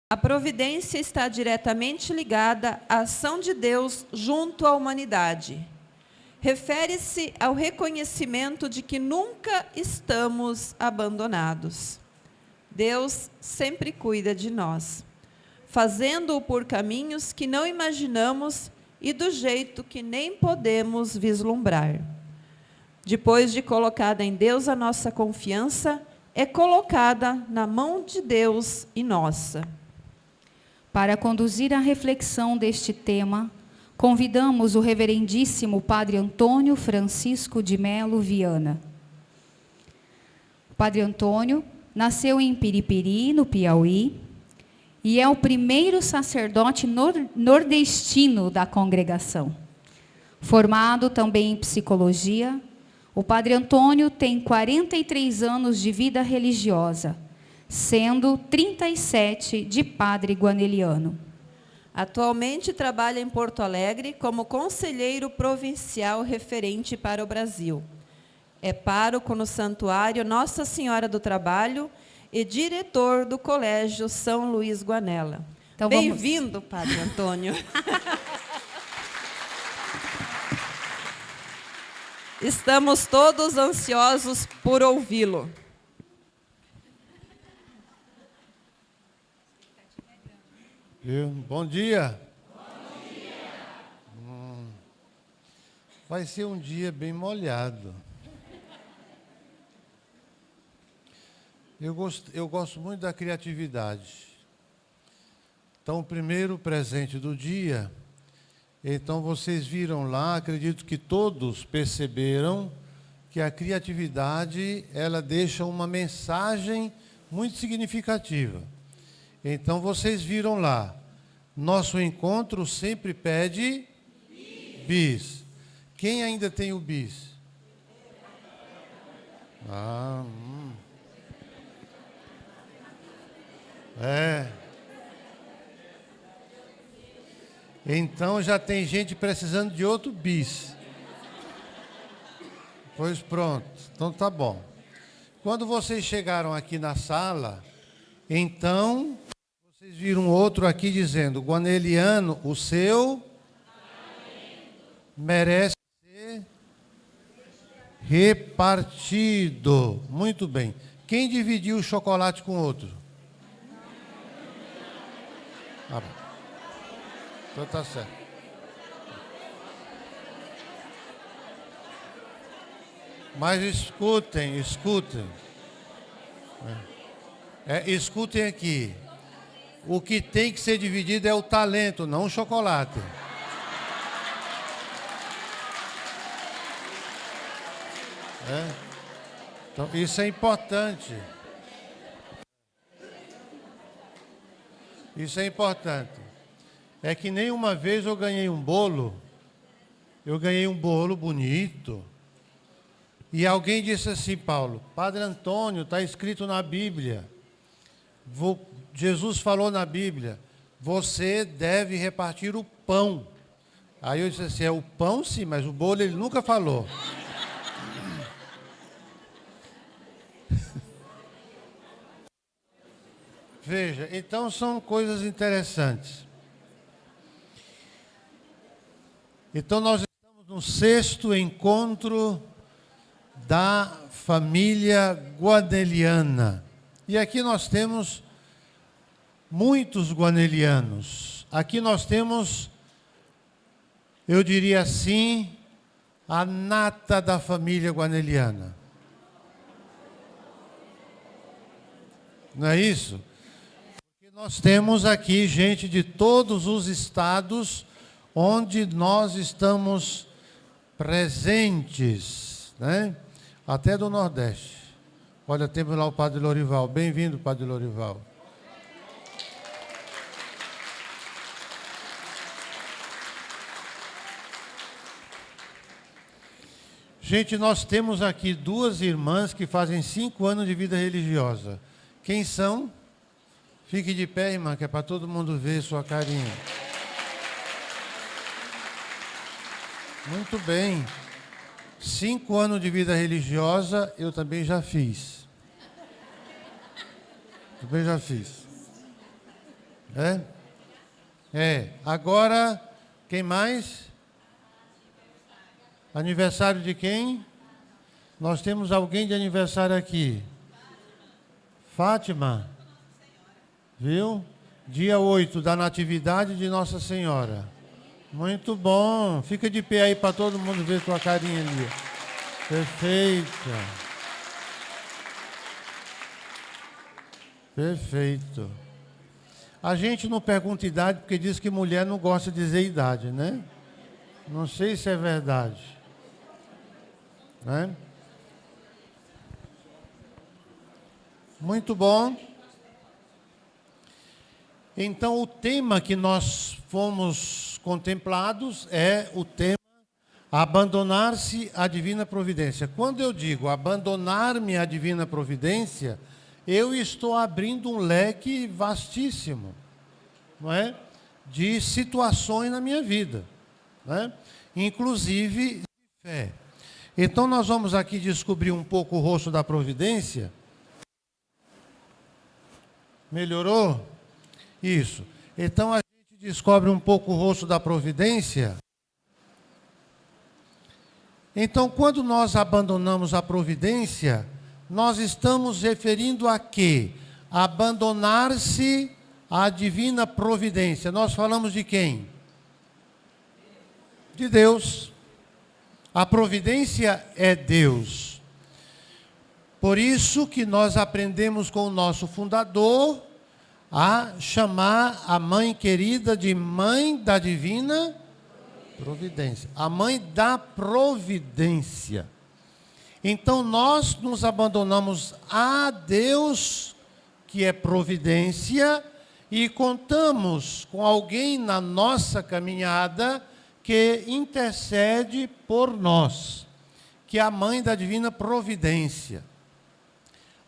A providência está diretamente ligada à ação de Deus junto à humanidade. Refere-se ao reconhecimento de que nunca estamos abandonados. Deus sempre cuida de nós, fazendo-o por caminhos que não imaginamos e do jeito que nem podemos vislumbrar. Depois de colocada em Deus a nossa confiança, é colocada na mão de Deus e nossa. Para conduzir a reflexão deste tema, convidamos o reverendíssimo Padre Antônio Francisco de Melo Viana. O Padre Antônio nasceu em Piripiri, no Piauí, e é o primeiro sacerdote nordestino da congregação. Formado também em psicologia, o Padre Antônio tem 43 anos de vida religiosa, sendo 37 de padre guaneliano. Atualmente trabalha em Porto Alegre como conselheiro provincial referente para o Brasil. É pároco no Santuário Nossa Senhora do Trabalho e diretor do Colégio São Luís Guanella. Então, bem-vindo, Padre Antônio. Estamos todos ansiosos por ouvi-lo. Bom dia. Bom dia. Vai ser um dia bem molhado. Eu gosto muito da criatividade. Então, o primeiro presente do dia, então vocês viram lá, acredito que todos perceberam que a criatividade, ela deixa uma mensagem muito significativa. Então, vocês viram lá, nosso encontro sempre pede bis. Quem ainda tem o bis? Então, já tem gente precisando de outro bis. Pois pronto, então tá bom. Quando vocês chegaram aqui na sala, então, vocês viram outro aqui dizendo, guaneliano, o seu merece ser repartido. Muito bem. Quem dividiu o chocolate com outro? Ah, então tá certo. Mas escutem. Escutem aqui. O que tem que ser dividido é o talento, não o chocolate. Então, isso é importante. Isso é importante. É que nem uma vez eu ganhei um bolo bonito, e alguém disse assim, Paulo, Padre Antônio, está escrito na Bíblia, Jesus falou na Bíblia, você deve repartir o pão. Aí eu disse assim, é o pão sim, mas o bolo ele nunca falou. Veja, então são coisas interessantes. Então nós estamos no 6º encontro da família guaneliana. E aqui nós temos muitos guanelianos. Aqui nós temos, eu diria assim, a nata da família guaneliana. Não é isso? Porque nós temos aqui gente de todos os estados onde nós estamos presentes, né? Até do Nordeste. Olha, temos lá o Padre Lorival. Bem-vindo, Padre Lorival. Gente, nós temos aqui duas irmãs que fazem 5 anos de vida religiosa. Quem são? Fique de pé, irmã, que é para todo mundo ver sua carinha. Muito bem. 5 anos de vida religiosa, eu também já fiz. Também já fiz. Agora, quem mais? Aniversário de quem? Nós temos alguém de aniversário aqui. Fátima. Viu? Dia 8 da Natividade de Nossa Senhora. Muito bom. Fica de pé aí para todo mundo ver tua carinha ali. Perfeita. Perfeito. A gente não pergunta idade porque diz que mulher não gosta de dizer idade, né? Não sei se é verdade. Né? Muito bom. Então, o tema que nós fomos contemplados é o tema abandonar-se à divina providência. Quando eu digo abandonar-me à divina providência, eu estou abrindo um leque vastíssimo, não é? De situações na minha vida, né? Inclusive de fé. Então, nós vamos aqui descobrir um pouco o rosto da providência. Melhorou? Isso. Então, a gente descobre um pouco o rosto da providência. Então, quando nós abandonamos a providência, nós estamos referindo a quê? Abandonar-se à divina providência. Nós falamos de quem? De Deus. A providência é Deus. Por isso que nós aprendemos com o nosso fundador a chamar a mãe querida de mãe da divina providência. A mãe da providência. Então nós nos abandonamos a Deus, que é providência, e contamos com alguém na nossa caminhada que intercede por nós, que é a mãe da divina providência.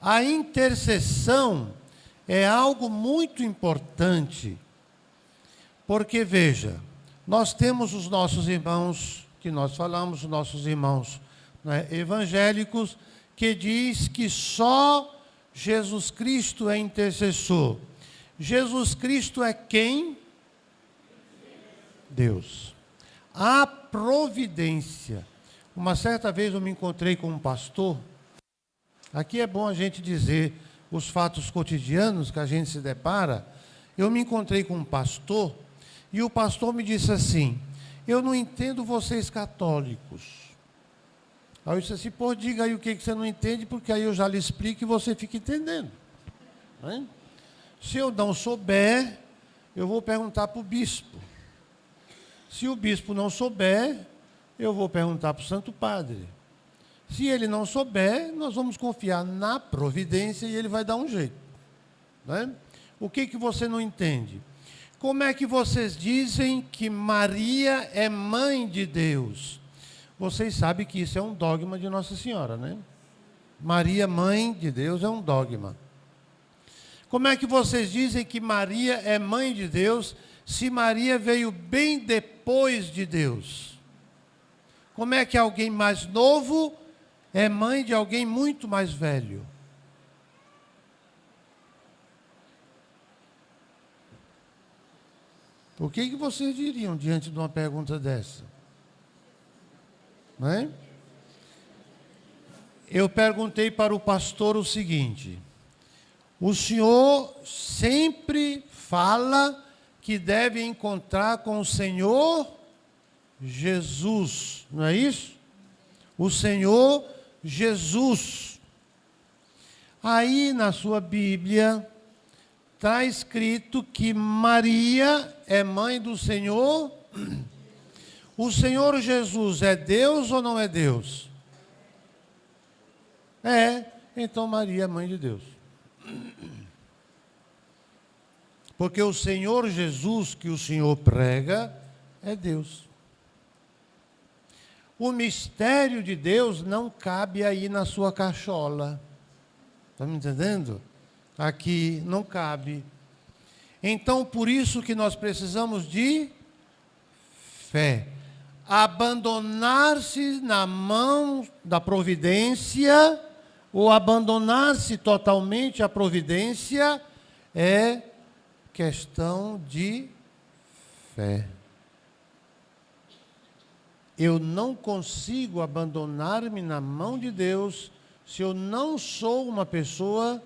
A intercessão é algo muito importante, porque, veja, nós temos os nossos irmãos, que nós falamos, os nossos irmãos, né, evangélicos, que diz que só Jesus Cristo é intercessor. Jesus Cristo é quem? Deus. A providência. Uma certa vez eu me encontrei com um pastor. Aqui é bom a gente dizer os fatos cotidianos que a gente se depara. Eu me encontrei com um pastor e o pastor me disse assim: eu não entendo vocês católicos. Aí eu disse assim: pô, diga aí o que você não entende, porque aí eu já lhe explico e você fica entendendo. Né? Se eu não souber, eu vou perguntar para o bispo. Se o bispo não souber, eu vou perguntar para o Santo Padre. Se ele não souber, nós vamos confiar na providência e ele vai dar um jeito. Né? O que você não entende? Como é que vocês dizem que Maria é mãe de Deus? Vocês sabem que isso é um dogma de Nossa Senhora, né? Maria, mãe de Deus, é um dogma. Como é que vocês dizem que Maria é mãe de Deus, se Maria veio bem depois de Deus? Como é que alguém mais novo é mãe de alguém muito mais velho? O que vocês diriam diante de uma pergunta dessa? Não é? Eu perguntei para o pastor o seguinte: o senhor sempre fala que deve encontrar com o Senhor Jesus, não é isso? O Senhor Jesus. Aí na sua Bíblia está escrito que Maria é mãe do Senhor. O Senhor Jesus é Deus ou não é Deus? É. então Maria é mãe de Deus. Porque o Senhor Jesus que o Senhor prega é Deus. O mistério de Deus não cabe aí na sua cachola. Está me entendendo? Aqui não cabe. Então, por isso que nós precisamos de fé. Abandonar-se na mão da providência, ou abandonar-se totalmente à providência, é questão de fé. Eu não consigo abandonar-me na mão de Deus se eu não sou uma pessoa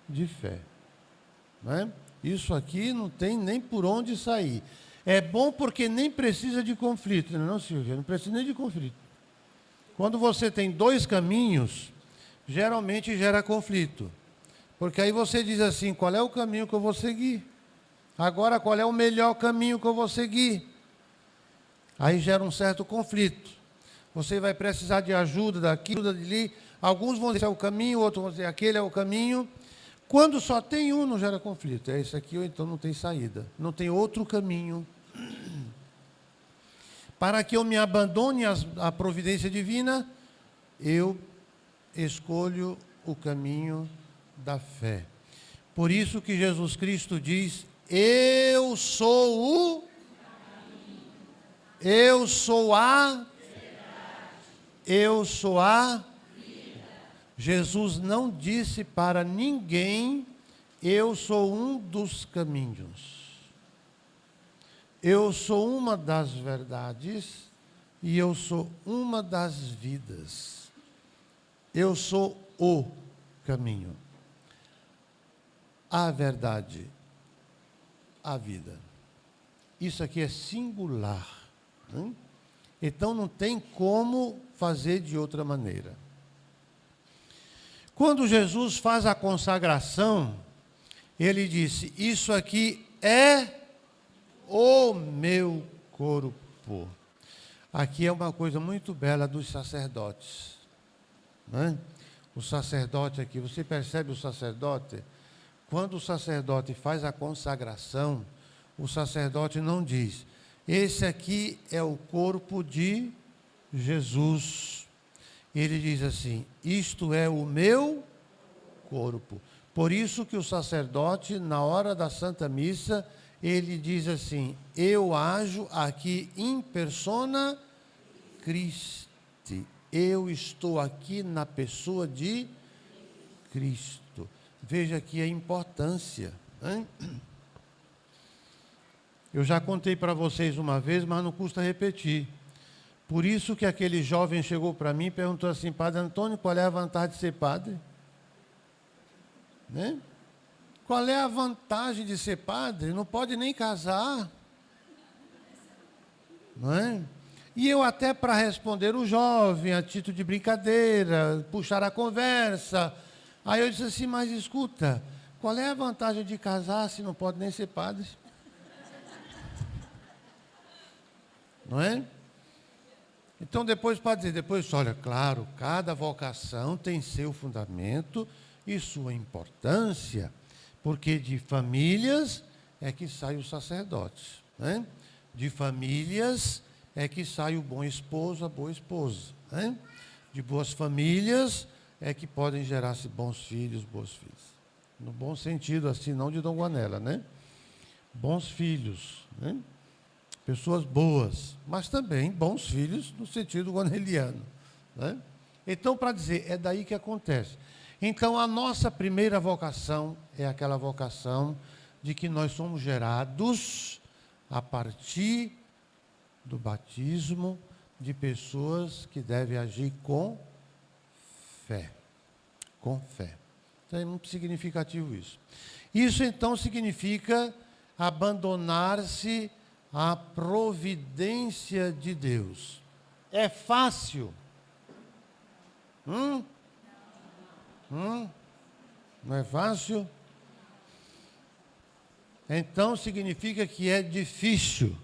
de fé. Não é? Isso aqui não tem nem por onde sair. É bom porque nem precisa de conflito, não, Silvia? Não precisa nem de conflito. Quando você tem dois caminhos, geralmente gera conflito. Porque aí você diz assim, qual é o caminho que eu vou seguir? Agora, qual é o melhor caminho que eu vou seguir? Aí gera um certo conflito. Você vai precisar de ajuda daqui, ajuda dali. Alguns vão dizer esse é o caminho, outros vão dizer aquele é o caminho. Quando só tem um, não gera conflito. É esse aqui ou então não tem saída. Não tem outro caminho. Para que eu me abandone à providência divina, eu escolho o caminho da fé. Por isso que Jesus Cristo diz, eu sou a Jesus não disse para ninguém, eu sou um dos caminhos. Eu sou uma das verdades e eu sou uma das vidas. Eu sou o caminho, a verdade, a vida. Isso aqui é singular. Hein? Então não tem como fazer de outra maneira. Quando Jesus faz a consagração, ele disse, isso aqui é o meu corpo. Aqui é uma coisa muito bela dos sacerdotes. Não é? O sacerdote aqui, você percebe o sacerdote? Quando o sacerdote faz a consagração, o sacerdote não diz, esse aqui é o corpo de Jesus. Ele diz assim, isto é o meu corpo. Por isso que o sacerdote, na hora da Santa Missa, ele diz assim, eu ajo aqui in persona Christi. Eu estou aqui na pessoa de Cristo. Veja aqui a importância. Hein? Eu já contei para vocês uma vez, mas não custa repetir. Por isso que aquele jovem chegou para mim e perguntou assim, Padre Antônio, qual é a vantagem de ser padre? Né? Qual é a vantagem de ser padre? Não pode nem casar. Não é? E eu até para responder o jovem, a título de brincadeira, puxar a conversa, aí eu disse assim, mas escuta, qual é a vantagem de casar se não pode nem ser padre? Não é? Então, depois pode dizer, depois, olha, claro, cada vocação tem seu fundamento e sua importância, porque de famílias é que sai o sacerdote, né? De famílias é que sai o bom esposo, a boa esposa, né? De boas famílias é que podem gerar-se bons filhos, boas filhas. No bom sentido, assim, não de Dom Guanella, né? Bons filhos, né? Pessoas boas, mas também bons filhos no sentido guaneliano. Né? Então, para dizer, é daí que acontece. Então, a nossa primeira vocação é aquela vocação de que nós somos gerados a partir do batismo de pessoas que devem agir com fé. Com fé. Então, é muito significativo isso. Isso, então, significa abandonar-se a providência de Deus. É fácil? Não é fácil? Então significa que é difícil.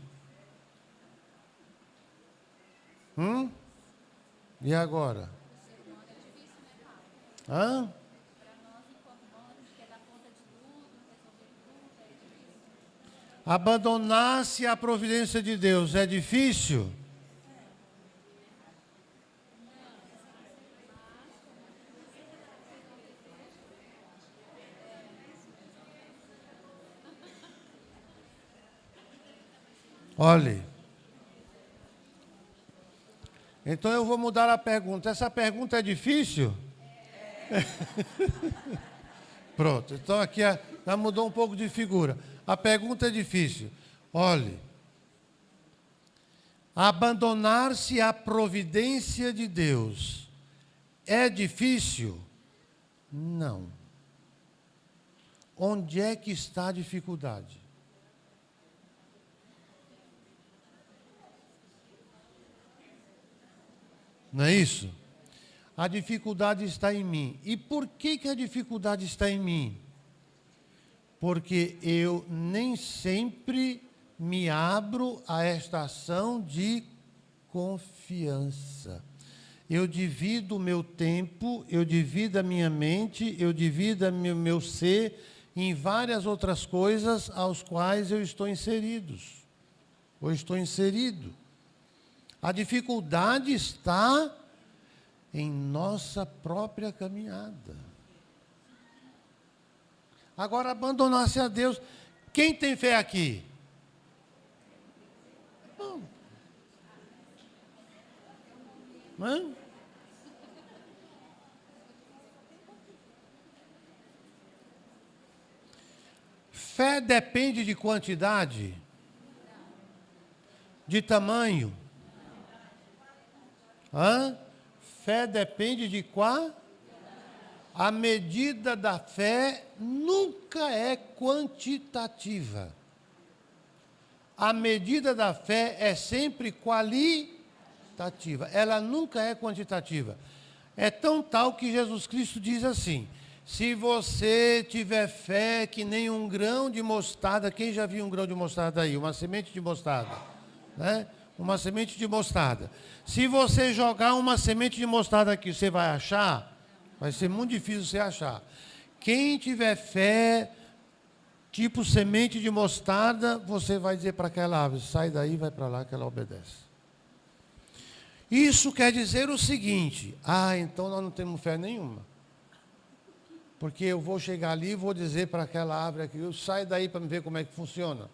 E agora? Hã? Abandonar-se à providência de Deus é difícil? Olhe. Então eu vou mudar a pergunta. Essa pergunta é difícil? Pronto. Então aqui já mudou um pouco de figura. A pergunta é difícil. Olhe. Abandonar-se à providência de Deus é difícil? Não. Onde é que está a dificuldade? Não é isso? A dificuldade está em mim. E por que a dificuldade está em mim? Porque eu nem sempre me abro a esta ação de confiança. Eu divido o meu tempo, eu divido a minha mente, eu divido o meu ser em várias outras coisas aos quais eu estou inseridos. Ou estou inserido. A dificuldade está em nossa própria caminhada. Agora, abandonar-se a Deus. Quem tem fé aqui? Não. Não? Fé depende de quantidade? De tamanho? Hã? Fé depende de qual? A medida da fé nunca é quantitativa. A medida da fé é sempre qualitativa. Ela nunca é quantitativa. É tão tal que Jesus Cristo diz assim: se você tiver fé que nem um grão de mostarda, quem já viu um grão de mostarda aí? Uma semente de mostarda, né? Uma semente de mostarda. Se você jogar uma semente de mostarda aqui, você vai achar? Vai ser muito difícil você achar. Quem tiver fé, tipo semente de mostarda, você vai dizer para aquela árvore, sai daí, vai para lá que ela obedece. Isso quer dizer o seguinte: então nós não temos fé nenhuma. Porque eu vou chegar ali e vou dizer para aquela árvore aqui, sai daí para me ver como é que funciona.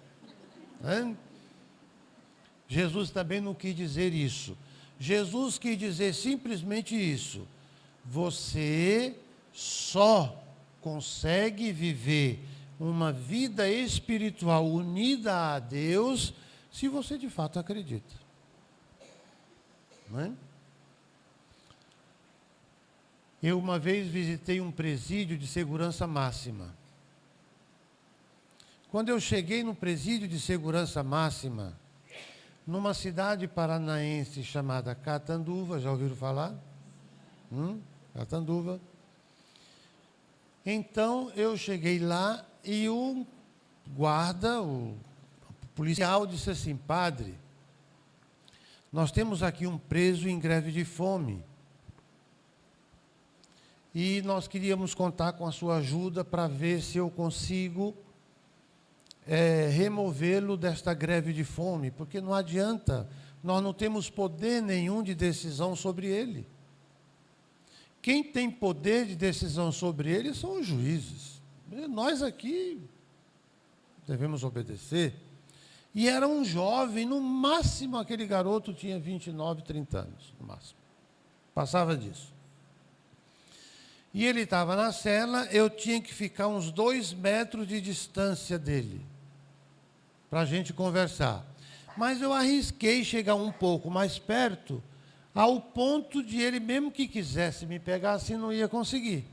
Jesus também não quis dizer isso. Jesus quis dizer simplesmente isso: você só consegue viver uma vida espiritual unida a Deus se você de fato acredita. Não é? Eu uma vez visitei um presídio de segurança máxima. Quando eu cheguei no presídio de segurança máxima, numa cidade paranaense chamada Catanduva, já ouviram falar? Catanduva. Então, eu cheguei lá e o guarda, o policial, disse assim: padre, nós temos aqui um preso em greve de fome. E nós queríamos contar com a sua ajuda para ver se eu consigo removê-lo desta greve de fome, porque não adianta, nós não temos poder nenhum de decisão sobre ele. Quem tem poder de decisão sobre ele são os juízes. Nós aqui devemos obedecer. E era um jovem, no máximo aquele garoto tinha 29, 30 anos, no máximo. Passava disso. E ele estava na cela, eu tinha que ficar uns 2 metros de distância dele, para a gente conversar. Mas eu arrisquei chegar um pouco mais perto, ao ponto de ele, mesmo que quisesse me pegar assim, não ia conseguir.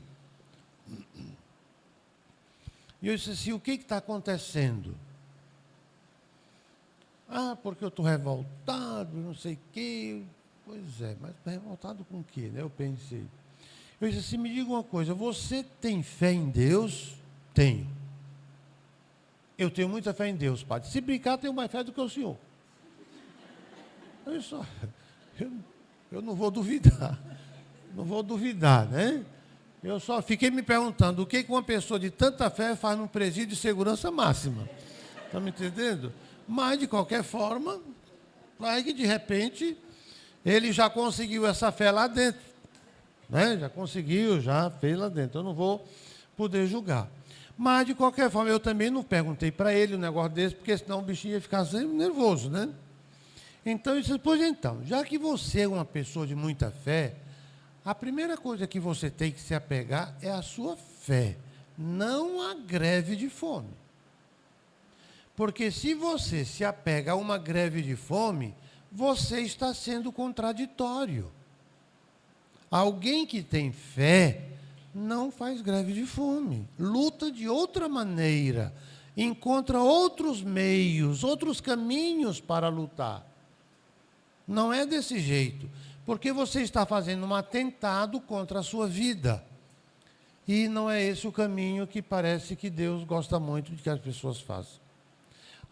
E eu disse assim: o que está acontecendo? Porque eu estou revoltado, não sei o quê. Pois é, mas revoltado com o quê, né? Eu pensei. Eu disse assim: me diga uma coisa, você tem fé em Deus? Tenho. Eu tenho muita fé em Deus, padre. Se brincar, tenho mais fé do que o senhor. Eu não vou duvidar. Não vou duvidar, né? Eu só fiquei me perguntando o que uma pessoa de tanta fé faz num presídio de segurança máxima. Está me entendendo? Mas, de qualquer forma, vai que, de repente, ele já conseguiu essa fé lá dentro. Né? Já conseguiu, já fez lá dentro. Eu não vou poder julgar. Mas, de qualquer forma, eu também não perguntei para ele um negócio desse, porque senão o bichinho ia ficar sempre nervoso, né? Então, eu disse, pois então, já que você é uma pessoa de muita fé, a primeira coisa que você tem que se apegar é a sua fé, não a greve de fome. Porque se você se apega a uma greve de fome, você está sendo contraditório. Alguém que tem fé não faz greve de fome, luta de outra maneira, encontra outros meios, outros caminhos para lutar. Não é desse jeito, porque você está fazendo um atentado contra a sua vida. E não é esse o caminho que parece que Deus gosta muito de que as pessoas façam.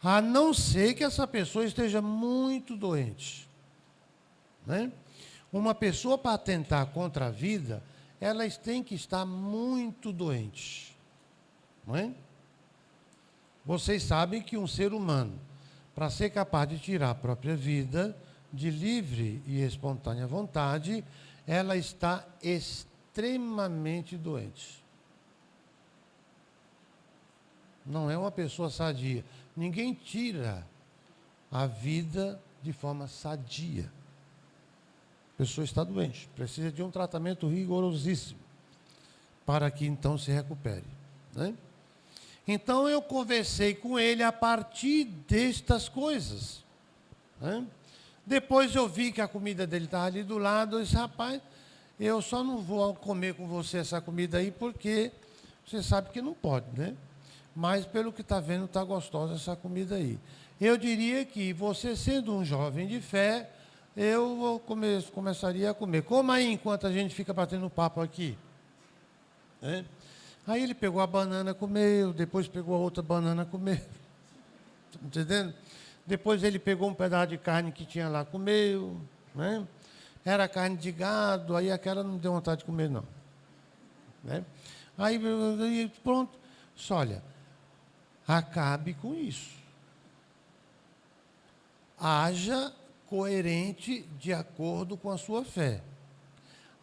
A não ser que essa pessoa esteja muito doente. Né? Uma pessoa para atentar contra a vida, elas têm que estar muito doentes. Não é? Vocês sabem que um ser humano, para ser capaz de tirar a própria vida, de livre e espontânea vontade, ela está extremamente doente. Não é uma pessoa sadia. Ninguém tira a vida de forma sadia. A pessoa está doente, precisa de um tratamento rigorosíssimo para que então se recupere. Né? Então eu conversei com ele a partir destas coisas. Né? Depois eu vi que a comida dele estava ali do lado, eu disse, rapaz, eu só não vou comer com você essa comida aí, porque você sabe que não pode, né? Mas pelo que está vendo, está gostosa essa comida aí. Eu diria que você, sendo um jovem de fé, eu começaria a comer. Coma aí enquanto a gente fica batendo papo aqui. Né? Aí ele pegou a banana, comeu, depois pegou a outra banana, comeu. Está entendendo? Depois ele pegou um pedaço de carne que tinha lá, comeu. Né? Era carne de gado, aí aquela não deu vontade de comer, não. Né? Aí pronto. Só olha, acabe com isso. Haja coerente de acordo com a sua fé.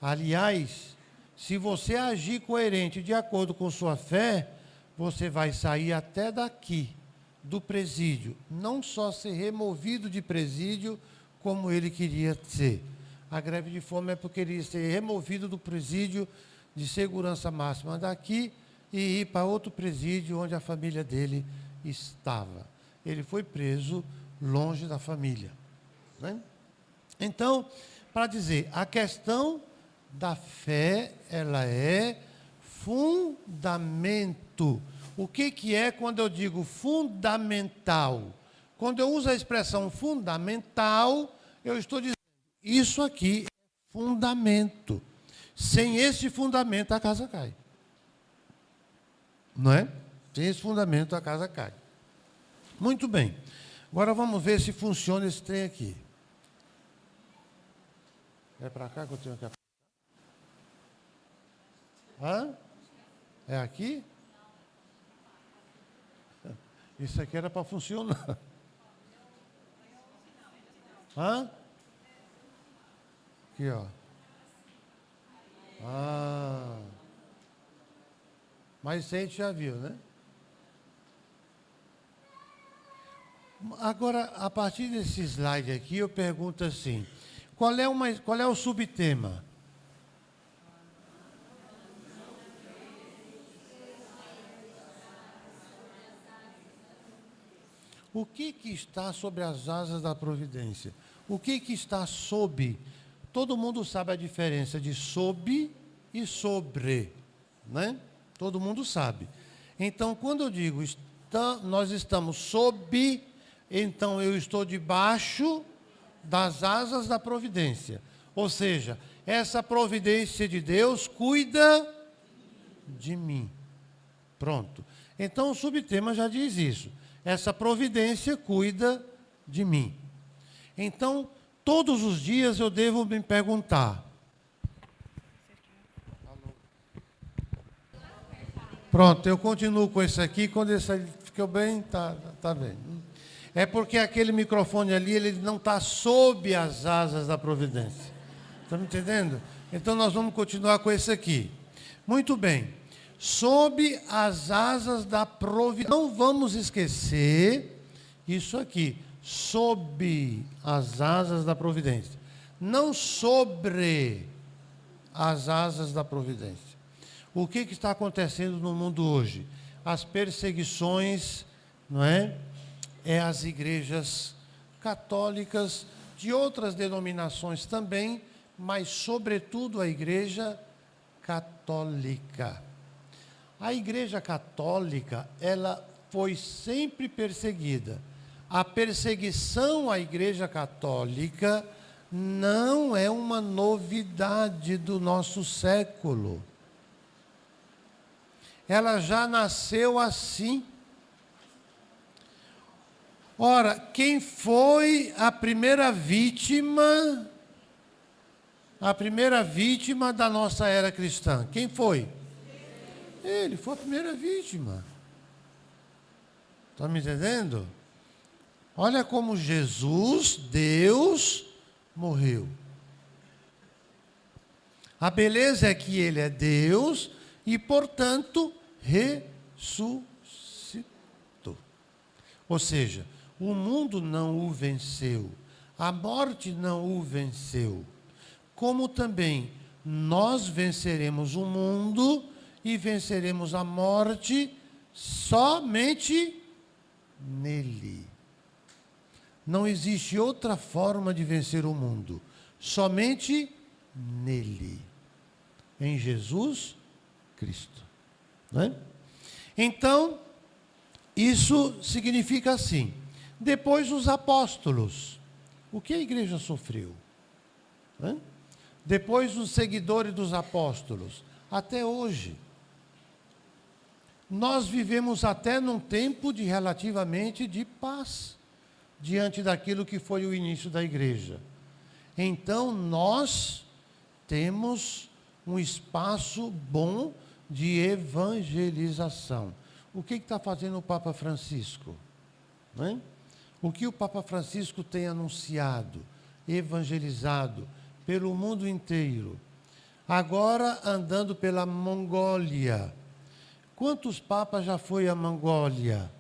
Aliás, se você agir coerente de acordo com sua fé, você vai sair até daqui, do presídio, não só ser removido de presídio, como ele queria ser. A greve de fome é porque ele ia ser removido do presídio de segurança máxima daqui e ir para outro presídio onde a família dele estava. Ele foi preso longe da família. Né? Então, para dizer, a questão da fé, ela é fundamento. O que é quando eu digo fundamental? Quando eu uso a expressão fundamental, eu estou dizendo, isso aqui é fundamento. Sem esse fundamento, a casa cai. Não é? Sem esse fundamento, a casa cai. Muito bem. Agora vamos ver se funciona esse trem aqui. É para cá que eu tenho que apertar? Hã? É aqui? Isso aqui era para funcionar. Hã? Aqui, ó. Ah. Mas isso a gente já viu, né? Agora, a partir desse slide aqui, eu pergunto assim, qual é o subtema? O que está sobre as asas da providência? O que está sob? Todo mundo sabe a diferença de sob e sobre, né? Todo mundo sabe. Então, quando eu digo nós estamos sob, então eu estou debaixo das asas da providência. Ou seja, essa providência de Deus cuida de mim. Pronto. Então, o subtema já diz isso. Essa providência cuida de mim. Então, todos os dias eu devo me perguntar. Pronto, eu continuo com esse aqui. Quando esse aí ficou bem, tá bem. É porque aquele microfone ali, ele não está sob as asas da providência. Está me entendendo? Então nós vamos continuar com esse aqui. Muito bem. Sob as asas da providência. Não vamos esquecer isso aqui. Sob as asas da providência. Não sobre as asas da providência. O que está acontecendo no mundo hoje? As perseguições, não é? As igrejas católicas, de outras denominações também, mas sobretudo a igreja católica. A igreja católica, ela foi sempre perseguida. A perseguição à igreja católica não é uma novidade do nosso século. Ela já nasceu assim. Ora, quem foi a primeira vítima da nossa era cristã? Quem foi? Ele foi a primeira vítima. Está me entendendo? Olha como Jesus, Deus, morreu. A beleza é que ele é Deus e, portanto, ressuscitou. Ou seja, o mundo não o venceu, a morte não o venceu. Como também nós venceremos o mundo e venceremos a morte somente nele. Não existe outra forma de vencer o mundo, somente nele, em Jesus Cristo. Né? Então, isso significa assim. Depois os apóstolos. O que a igreja sofreu? Né? Depois os seguidores dos apóstolos. Até hoje. Nós vivemos até num tempo relativamente de paz, diante daquilo que foi o início da igreja. Então, nós temos um espaço bom de evangelização. O que está fazendo o Papa Francisco? Né? O que o Papa Francisco tem anunciado, evangelizado pelo mundo inteiro. Agora andando pela Mongólia. Quantos papas já foi à Mongólia?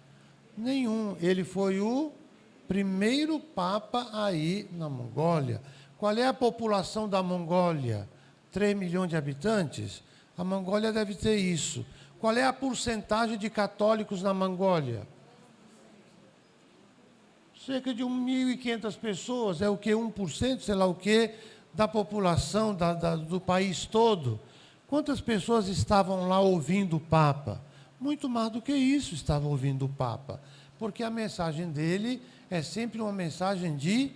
Nenhum. Ele foi o primeiro papa a ir na Mongólia. Qual é a população da Mongólia? 3 milhões de habitantes? A Mongólia deve ter isso. Qual é a porcentagem de católicos na Mongólia? Cerca de 1.500 pessoas, é o que? 1%, sei lá o que, da população do país todo. Quantas pessoas estavam lá ouvindo o Papa? Muito mais do que isso estavam ouvindo o Papa. Porque a mensagem dele é sempre uma mensagem de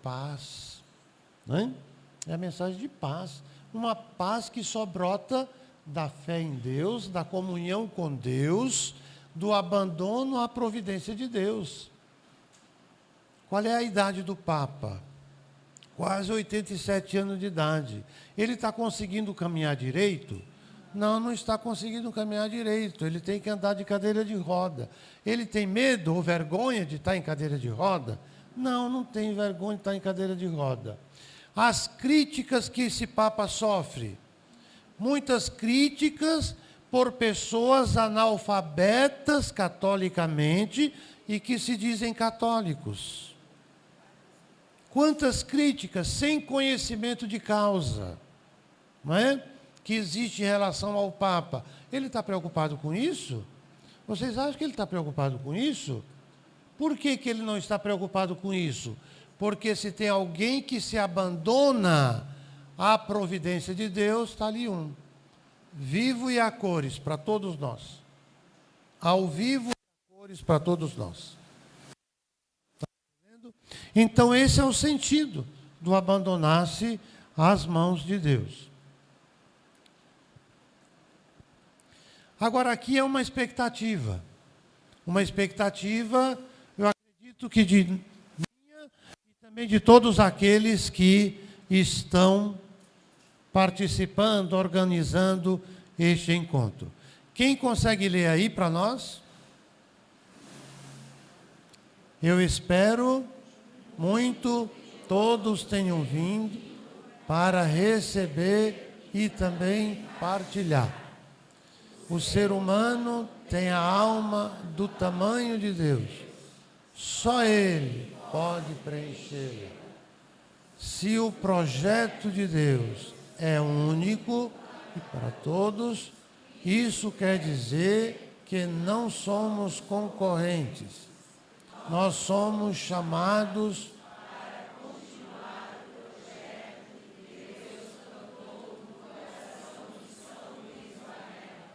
paz. Né? É a mensagem de paz. Uma paz que só brota da fé em Deus, da comunhão com Deus, do abandono à providência de Deus. Qual é a idade do Papa? Quase 87 anos de idade. Ele está conseguindo caminhar direito? Não, não está conseguindo caminhar direito. Ele tem que andar de cadeira de roda. Ele tem medo ou vergonha de estar em cadeira de roda? Não, não tem vergonha de estar em cadeira de roda. As críticas que esse Papa sofre, muitas críticas por pessoas analfabetas catolicamente e que se dizem católicos. Quantas críticas sem conhecimento de causa, não é? Que existe em relação ao Papa. Ele está preocupado com isso? Vocês acham que ele está preocupado com isso? Por que ele não está preocupado com isso? Porque se tem alguém que se abandona à providência de Deus, está ali um. Vivo e a cores para todos nós. Ao vivo e a cores para todos nós. Está entendendo? Então esse é o sentido do abandonar-se às mãos de Deus. Agora aqui é uma expectativa. Uma expectativa, eu acredito que de minha e também de todos aqueles que estão participando, organizando este encontro. Quem consegue ler aí para nós? Eu espero muito todos tenham vindo para receber e também partilhar. O ser humano tem a alma do tamanho de Deus. Só Ele pode preenchê-la. Se o projeto de Deus é único e para todos, isso quer dizer que não somos concorrentes. Nós somos chamados para continuar o projeto que Deus plantou no coração de São Luís Varela.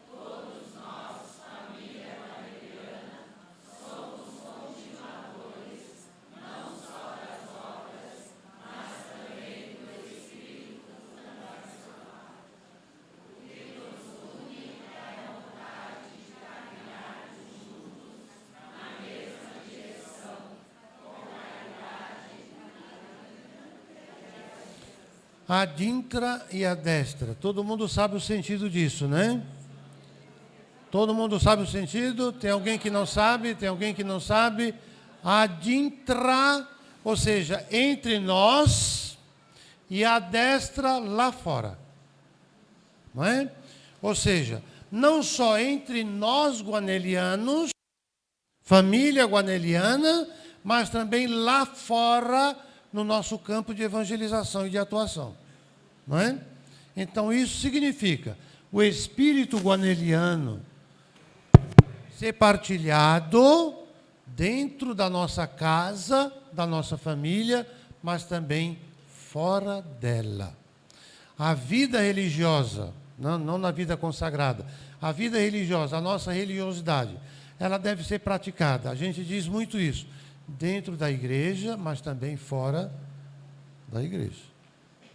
Todos nós, família valeriana, somos continuadores, não só das obras, mas também do Espírito fundacional. O que nos une é a vontade de caminhar juntos na mesma direção, com claridade. A dintra e a destra. Todo mundo sabe o sentido disso, né? Todo mundo sabe o sentido? Tem alguém que não sabe? Tem alguém que não sabe? A dintra, ou seja, entre nós, e a destra lá fora. Não é? Ou seja, não só entre nós guanelianos, família guaneliana, mas também lá fora, no nosso campo de evangelização e de atuação. Não é? Então, isso significa o espírito guaneliano ser partilhado dentro da nossa casa, da nossa família, mas também fora dela. A vida religiosa, não na vida consagrada, a vida religiosa, a nossa religiosidade, ela deve ser praticada. A gente diz muito isso, dentro da igreja, mas também fora da igreja.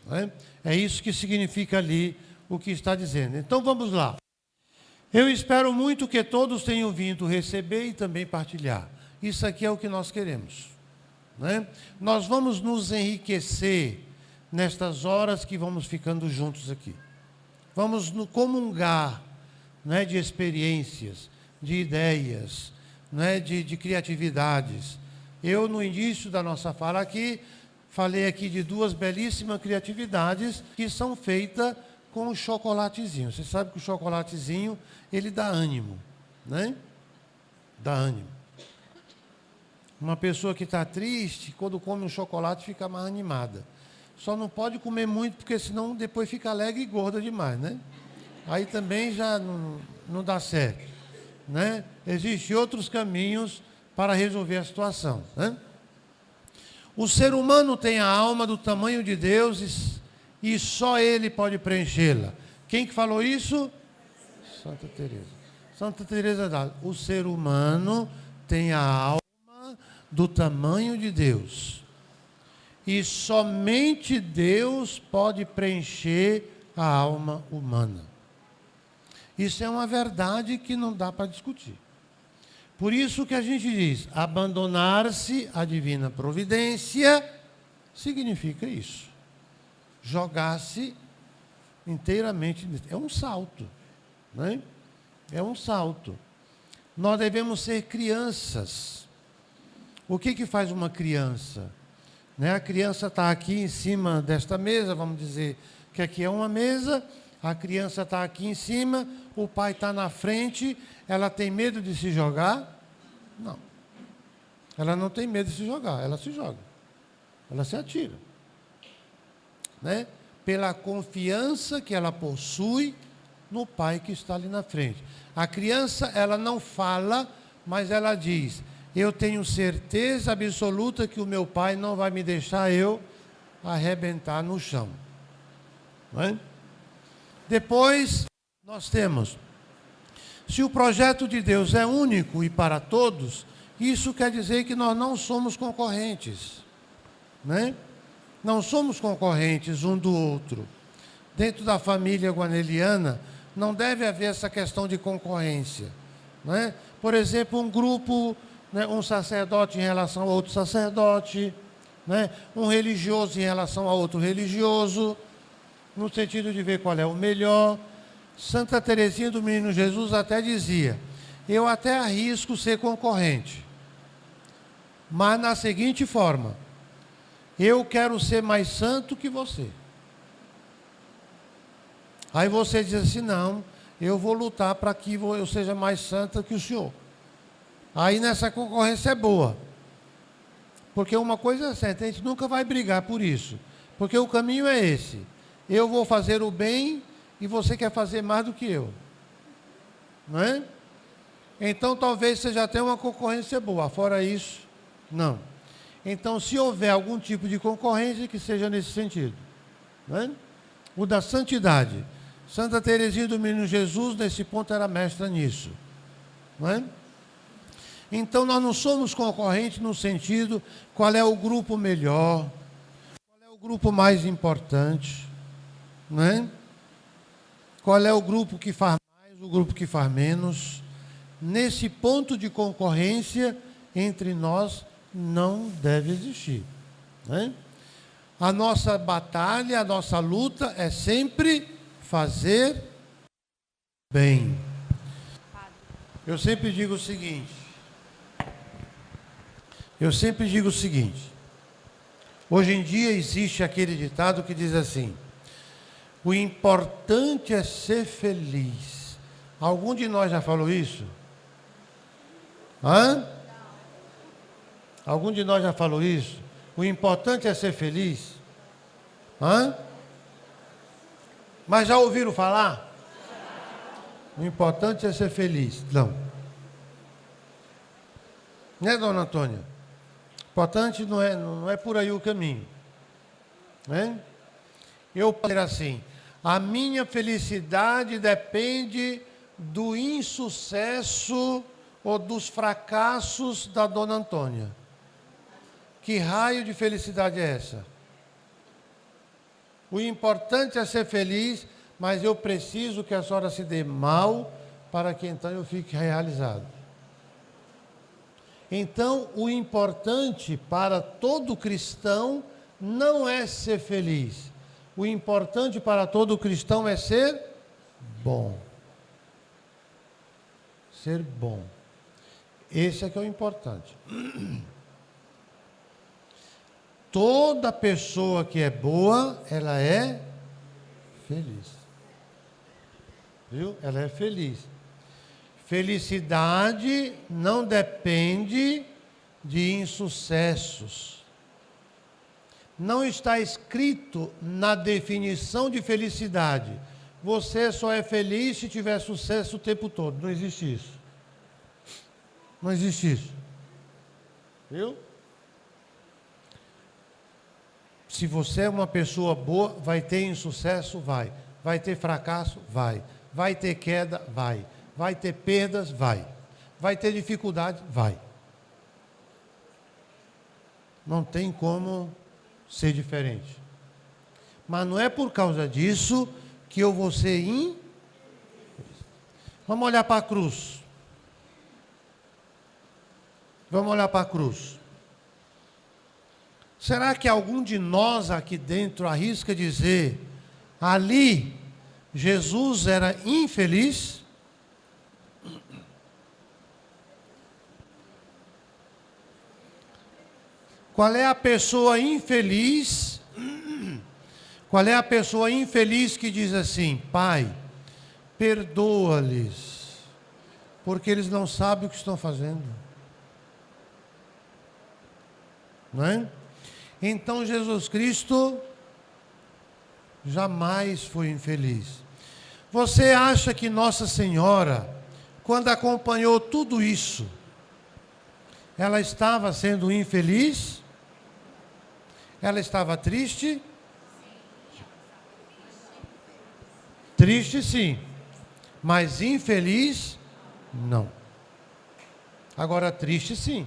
Não é? É isso que significa ali o que está dizendo. Então vamos lá. Eu espero muito que todos tenham vindo receber e também partilhar. Isso aqui é o que nós queremos. Não é? Nós vamos nos enriquecer nestas horas que vamos ficando juntos aqui. Vamos comungar, não é, de experiências, de ideias, não é, de criatividades. Eu, no início da nossa fala aqui, falei aqui de duas belíssimas criatividades que são feitas com o chocolatezinho. Você sabe que o chocolatezinho, ele dá ânimo, né? Dá ânimo. Uma pessoa que está triste, quando come um chocolate, fica mais animada. Só não pode comer muito, porque senão depois fica alegre e gorda demais, né? Aí também já não dá certo, né? Existem outros caminhos para resolver a situação, né? O ser humano tem a alma do tamanho de Deus e só Ele pode preenchê-la. Quem que falou isso? Santa Teresa. Santa Teresa d'Ávila. O ser humano tem a alma do tamanho de Deus. E somente Deus pode preencher a alma humana. Isso é uma verdade que não dá para discutir. Por isso que a gente diz, abandonar-se à divina providência significa isso. Jogar-se inteiramente. É um salto, né? É um salto. Nós devemos ser crianças. O que faz uma criança? Né? A criança está aqui em cima desta mesa, vamos dizer que aqui é uma mesa, a criança está aqui em cima, o pai está na frente, ela tem medo de se jogar? Não. Ela não tem medo de se jogar, ela se joga. Ela se atira. Né? Pela confiança que ela possui no pai que está ali na frente. A criança, ela não fala, mas ela diz, eu tenho certeza absoluta que o meu pai não vai me deixar eu arrebentar no chão. Não é? Depois, nós temos, se o projeto de Deus é único e para todos, isso quer dizer que nós não somos concorrentes. Né? Não somos concorrentes um do outro. Dentro da família guaneliana, não deve haver essa questão de concorrência. Né? Por exemplo, um grupo, né, um sacerdote em relação a outro sacerdote, né, um religioso em relação a outro religioso, no sentido de ver qual é o melhor. Santa Teresinha do Menino Jesus até dizia: eu até arrisco ser concorrente, mas na seguinte forma: eu quero ser mais santo que você. Aí você diz assim: não, eu vou lutar para que eu seja mais santa que o senhor. Aí nessa concorrência é boa. Porque uma coisa é certa, a gente nunca vai brigar por isso. Porque o caminho é esse: eu vou fazer o bem e você quer fazer mais do que eu. Não é? Então talvez você já tenha uma concorrência boa. Fora isso, não. Então, se houver algum tipo de concorrência, que seja nesse sentido. Não é? O da santidade. Santa Teresinha do Menino Jesus, nesse ponto, era mestra nisso. Não é? Então, nós não somos concorrentes no sentido qual é o grupo melhor, qual é o grupo mais importante, não é? Qual é o grupo que faz mais, o grupo que faz menos. Nesse ponto de concorrência, entre nós, não deve existir. Não é? A nossa batalha, a nossa luta é sempre fazer bem. Eu sempre digo o seguinte. Hoje em dia existe aquele ditado que diz assim: o importante é ser feliz. Algum de nós já falou isso? Hã? Algum de nós já falou isso? O importante é ser feliz? Hã? Mas já ouviram falar? O importante é ser feliz. Não. Né, dona Antônia? O importante não é por aí o caminho. Né? Eu posso dizer assim: a minha felicidade depende do insucesso ou dos fracassos da dona Antônia. Que raio de felicidade é essa? O importante é ser feliz, mas eu preciso que a senhora se dê mal para que então eu fique realizado. Então, o importante para todo cristão não é ser feliz. O importante para todo cristão é ser bom. Ser bom. Esse é que é o importante. Toda pessoa que é boa, ela é feliz. Viu? Ela é feliz. Felicidade não depende de insucessos. Não está escrito na definição de felicidade: você só é feliz se tiver sucesso o tempo todo. Não existe isso. Não existe isso. Viu? Se você é uma pessoa boa, vai ter insucesso? Vai. Vai ter fracasso? Vai. Vai ter queda? Vai. Vai ter perdas? Vai. Vai ter dificuldade? Vai. Não tem como ser diferente. Mas não é por causa disso que eu vou ser infeliz. Vamos olhar para a cruz. Vamos olhar para a cruz. Será que algum de nós aqui dentro arrisca dizer: ali Jesus era infeliz? Qual é a pessoa infeliz? Qual é a pessoa infeliz que diz assim: Pai, perdoa-lhes, porque eles não sabem o que estão fazendo? Não é? Então Jesus Cristo jamais foi infeliz. Você acha que Nossa Senhora, quando acompanhou tudo isso, ela estava sendo infeliz? Ela estava triste? Triste sim, mas infeliz não. Agora triste sim.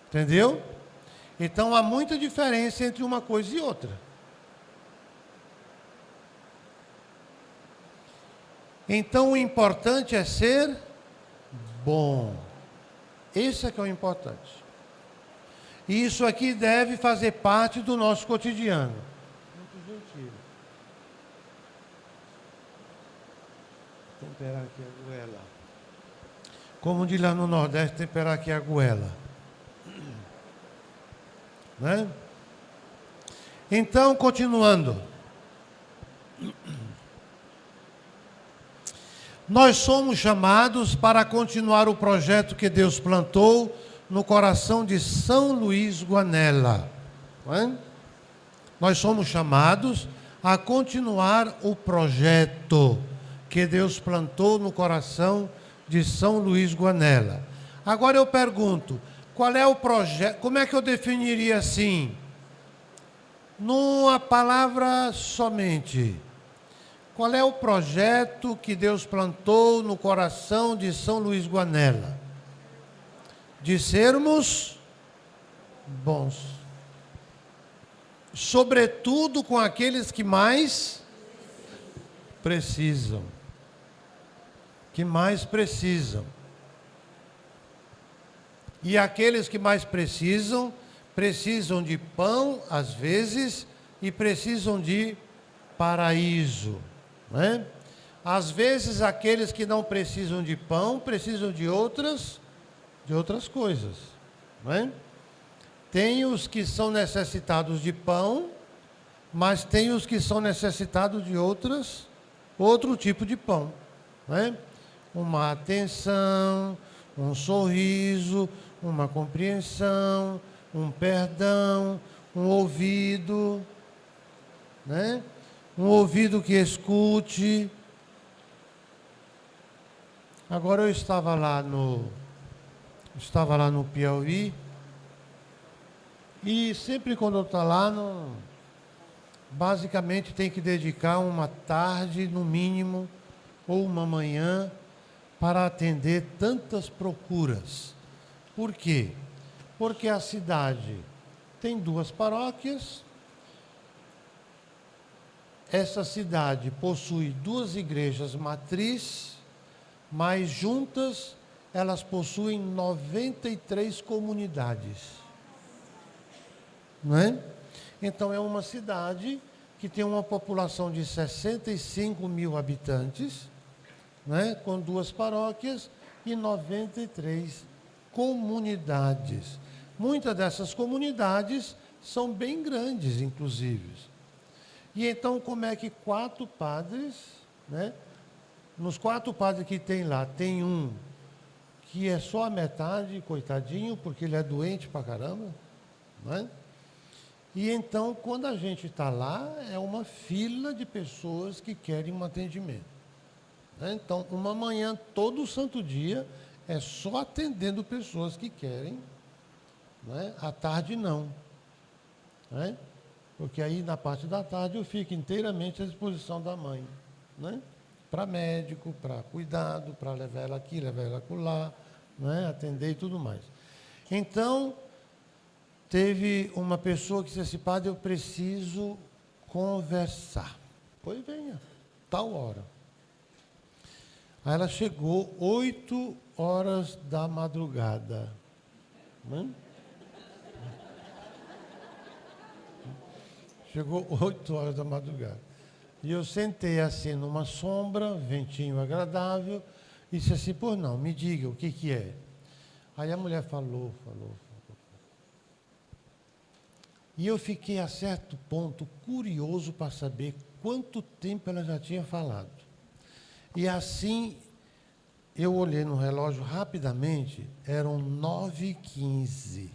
Entendeu? Então há muita diferença entre uma coisa e outra. Então o importante é ser bom. Esse é que é o importante. E isso aqui deve fazer parte do nosso cotidiano. Muito gentil. Temperar aqui a goela. Como diz lá no Nordeste, temperar aqui a goela. Né? Então, continuando. Nós somos chamados para continuar o projeto que Deus plantou no coração de São Luís Guanella. Não é? Nós somos chamados a continuar o projeto que Deus plantou no coração de São Luís Guanella. Agora eu pergunto, qual é o projeto? Como é que eu definiria assim? Numa palavra somente. Qual é o projeto que Deus plantou no coração de São Luís Guanella? De sermos bons. Sobretudo com aqueles que mais precisam. Que mais precisam. E aqueles que mais precisam, precisam de pão, às vezes, e precisam de paraíso. Né? Às vezes, aqueles que não precisam de pão, precisam de outras coisas. Né? Tem os que são necessitados de pão, mas tem os que são necessitados de outro tipo de pão. Né? Uma atenção, um sorriso, uma compreensão, um perdão, um ouvido, né? Um ouvido que escute. Agora eu estava lá no Piauí, e sempre quando eu estou lá, basicamente tem que dedicar uma tarde, no mínimo, ou uma manhã, para atender tantas procuras. Por quê? Porque a cidade tem 2 paróquias, essa cidade possui 2 igrejas matriz, mas juntas elas possuem 93 comunidades. Não é? Então é uma cidade que tem uma população de 65 mil habitantes, né, com 2 paróquias e 93 comunidades. Muitas dessas comunidades são bem grandes, inclusive. E então, como é que 4 padres, né, nos 4 padres que tem lá, tem um que é só a metade, coitadinho, porque ele é doente pra caramba, né? E então, quando a gente está lá, é uma fila de pessoas que querem um atendimento. Então, uma manhã, todo santo dia, é só atendendo pessoas que querem, né? À tarde não. Né? Porque aí, na parte da tarde, eu fico inteiramente à disposição da mãe. Né? Para médico, para cuidado, para levar ela aqui, levar ela acolá, né? Atender e tudo mais. Então, teve uma pessoa que disse assim, padre, eu preciso conversar. Pois venha, tal hora. Aí ela chegou 8 horas da madrugada. Né? Chegou 8 horas da madrugada. E eu sentei assim numa sombra, ventinho agradável, e disse assim, pô, não, me diga o que é. Aí a mulher falou. E eu fiquei a certo ponto curioso para saber quanto tempo ela já tinha falado. E assim, eu olhei no relógio rapidamente, eram 9h15.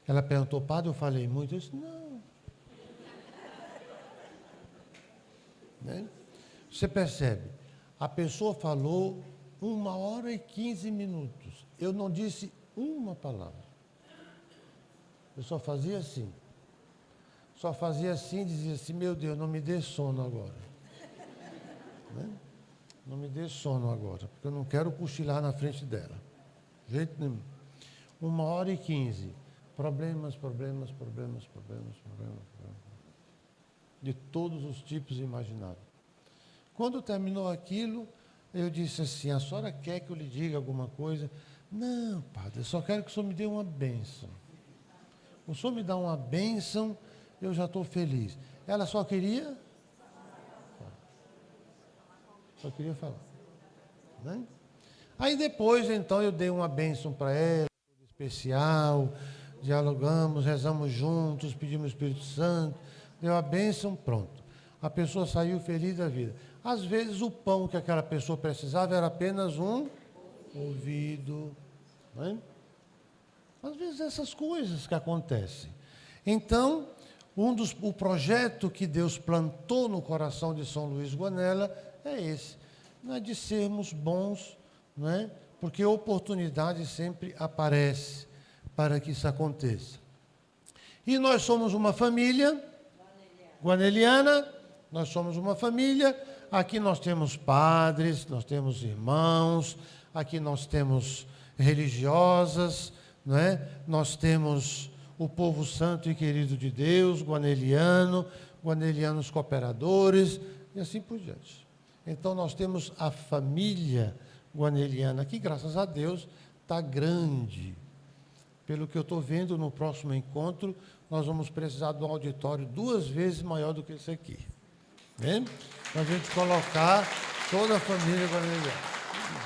Ela perguntou, padre, eu falei muito? Eu disse, não. Né? Você percebe, a pessoa falou 1h15. Eu não disse uma palavra. Eu só fazia assim. Só fazia assim e dizia assim, meu Deus, não me dê sono agora. Né? Não me dê sono agora, porque eu não quero cochilar na frente dela. De jeito nenhum. 1h15. Problemas. De todos os tipos imagináveis. Quando terminou aquilo, eu disse assim, a senhora quer que eu lhe diga alguma coisa? Não, padre, eu só quero que o senhor me dê uma bênção. O senhor me dá uma bênção, eu já estou feliz. Ela só queria Só queria falar. Né? Aí depois, então, eu dei uma bênção para ela, especial, dialogamos, rezamos juntos, pedimos o Espírito Santo, deu a bênção, pronto. A pessoa saiu feliz da vida. Às vezes o pão que aquela pessoa precisava era apenas um ouvido. Né? Às vezes essas coisas que acontecem. Então, o projeto que Deus plantou no coração de São Luís Guanella é esse. Não é de sermos bons, não é? Porque oportunidade sempre aparece para que isso aconteça. E nós somos uma família guaneliana, nós somos uma família, aqui nós temos padres, nós temos irmãos, aqui nós temos religiosas, não é? Nós temos o povo santo e querido de Deus, guanelianos cooperadores, e assim por diante. Então, nós temos a família guaneliana, que, graças a Deus, está grande. Pelo que eu estou vendo, no próximo encontro, nós vamos precisar de um auditório 2 vezes maior do que esse aqui. Né? Para a gente colocar toda a família guaneliana.